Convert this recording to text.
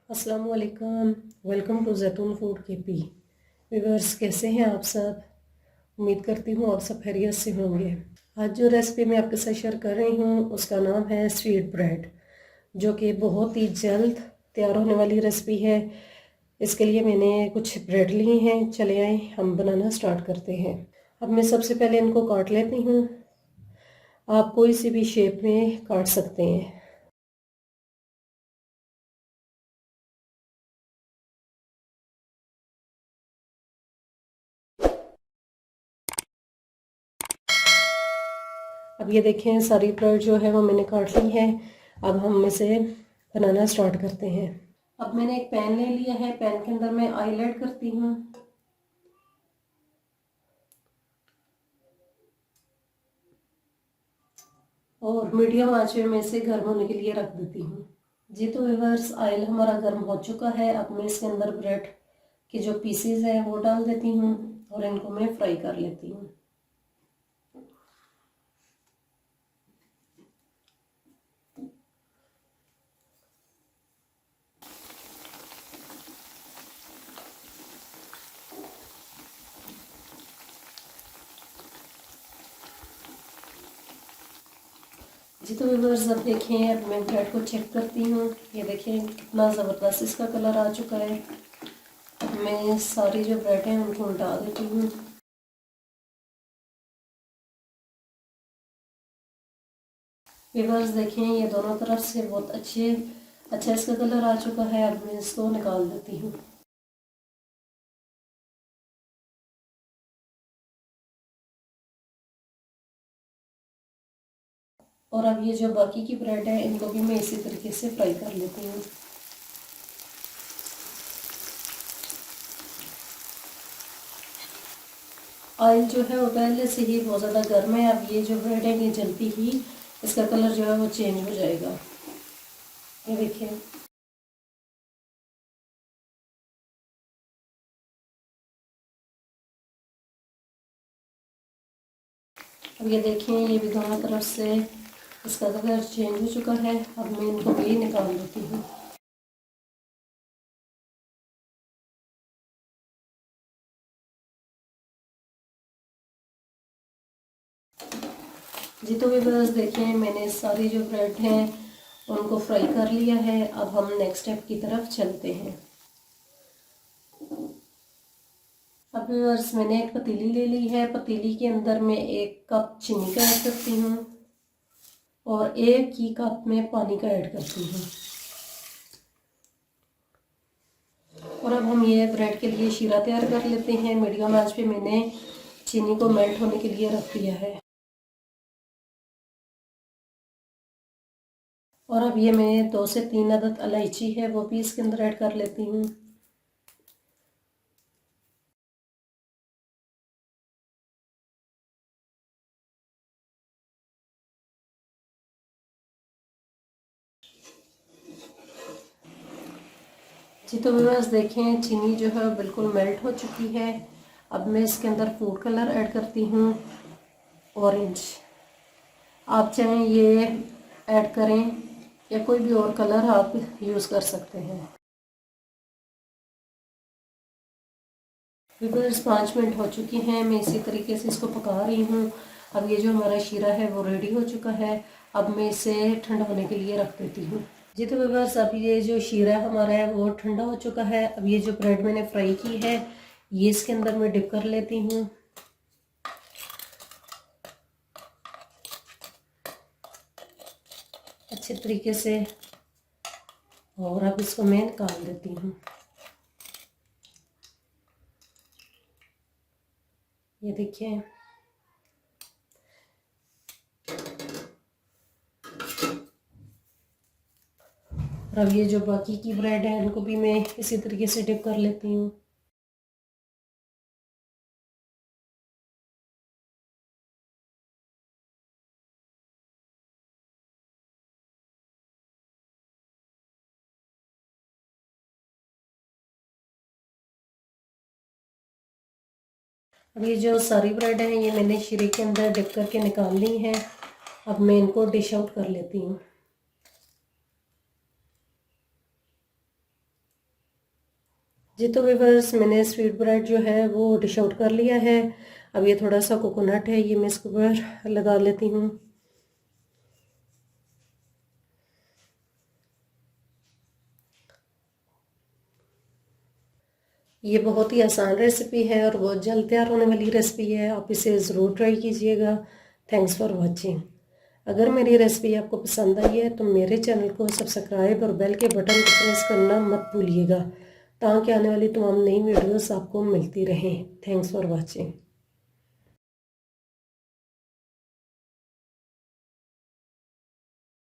अस्सलाम वालेकुम। Welcome to जैतून फूड केपी। व्यूअर्स, कैसे हैं आप सब? उम्मीद करती हूँ आप सब खैरियत से होंगे। आज जो रेसिपी मैं आपके साथ शेयर कर रही हूँ उसका नाम है स्वीट ब्रेड, जो कि बहुत ही जल्द तैयार होने वाली रेसिपी है। इसके लिए मैंने कुछ ब्रेड लिए हैं। चले आए हम बनाना स्टार्ट करते हैं। अब मैं सबसे पहले इनको काट लेती हूँ। आप कोई सी भी शेप में काट सकते हैं। अब ये देखें, सारी ब्रेड जो है वो मैंने काट ली है। अब हम इसे बनाना स्टार्ट करते हैं। अब मैंने एक पैन ले लिया है। पैन के अंदर मैं ऑयल ऐड करती हूँ और मीडियम आंच में मैं इसे गर्म होने के लिए रख देती हूँ। जी तो व्यूअर्स, ऑयल हमारा गर्म हो चुका है। अब मैं इसके अंदर ब्रेड के जो पीसीज है वो डाल देती हूँ और इनको मैं फ्राई कर लेती हूँ। जी तो व्यूअर्स, अब देखें, अब मैं ब्रेड को चेक करती हूँ। ये देखें कितना ज़बरदस्त इसका कलर आ चुका है। अब मैं सारी जो ब्रेड हैं उनको उल्टा देती हूँ। व्यूअर्स देखें, ये दोनों तरफ से बहुत अच्छा इसका कलर आ चुका है। अब मैं इसको निकाल देती हूँ। और अब ये जो बाकी की ब्रेड है इनको भी मैं इसी तरीके से फ्राई कर लेती हूँ। ऑयल जो है वो पहले से ही बहुत ज़्यादा गर्म है। अब ये जो ब्रेड है ये जल्दी ही इसका कलर जो है वो चेंज हो जाएगा। ये देखिए, अब ये देखें, ये भी दोनों तरफ से इसका कलर चेंज हो चुका है। अब मैं इनको भी निकाल देती हूँ। जी तो व्यूअर्स देखें, मैंने सारी जो ब्रेड हैं उनको फ्राई कर लिया है। अब हम नेक्स्ट स्टेप की तरफ चलते हैं। अब व्यूअर्स, मैंने एक पतीली ले ली है। पतीली के अंदर मैं 1 कप चीनी का ऐड करती हूँ और 1 ही कप में पानी का ऐड करती हूँ। और अब हम ये ब्रेड के लिए शीरा तैयार कर लेते हैं। मीडियम आंच पे मैंने चीनी को मेल्ट होने के लिए रख दिया है। और अब ये मैं 2 से 3 अदद इलायची है वो भी इसके अंदर ऐड कर लेती हूँ। जी तो व्यूअर्स देखें, चीनी जो है बिल्कुल मेल्ट हो चुकी है। अब मैं इसके अंदर फूड कलर ऐड करती हूँ, ऑरेंज। आप चाहें ये ऐड करें या कोई भी और कलर आप यूज़ कर सकते हैं। व्यूअर्स 5 मिनट हो चुके हैं। मैं इसी तरीके से इसको पका रही हूँ। अब ये जो हमारा शीरा है वो रेडी हो चुका है। अब मैं इसे ठंडा होने के लिए रख देती हूँ। जी तो व्यूअर्स, अब ये जो शीरा हमारा है वो ठंडा हो चुका है। अब ये जो ब्रेड मैंने फ्राई की है ये इसके अंदर मैं डिप कर लेती हूँ। अच्छे तरीके से, और अब इसको मैं निकाल देती हूँ। ये देखिए, और अब ये जो बाकी की ब्रेड है इनको भी मैं इसी तरीके से डिप कर लेती हूँ। अब ये जो सारी ब्रेड है ये मैंने शीरे के अंदर डिप करके निकाल ली है। अब मैं इनको डिश आउट कर लेती हूँ। जी तो व्यूअर्स, मैंने स्वीट ब्रेड जो है वो डिश आउट कर लिया है। अब ये थोड़ा सा कोकोनट है, ये मैं इसके ऊपर लगा लेती हूँ। ये बहुत ही आसान रेसिपी है और बहुत जल्द तैयार होने वाली रेसिपी है। आप इसे ज़रूर ट्राई कीजिएगा। Thanks for watching. अगर मेरी रेसिपी आपको पसंद आई है तो मेरे चैनल को सब्सक्राइब और बेल के बटन को प्रेस करना मत भूलिएगा, ताकि आने वाली तमाम नई वीडियोस आपको मिलती रहें। Thanks for watching.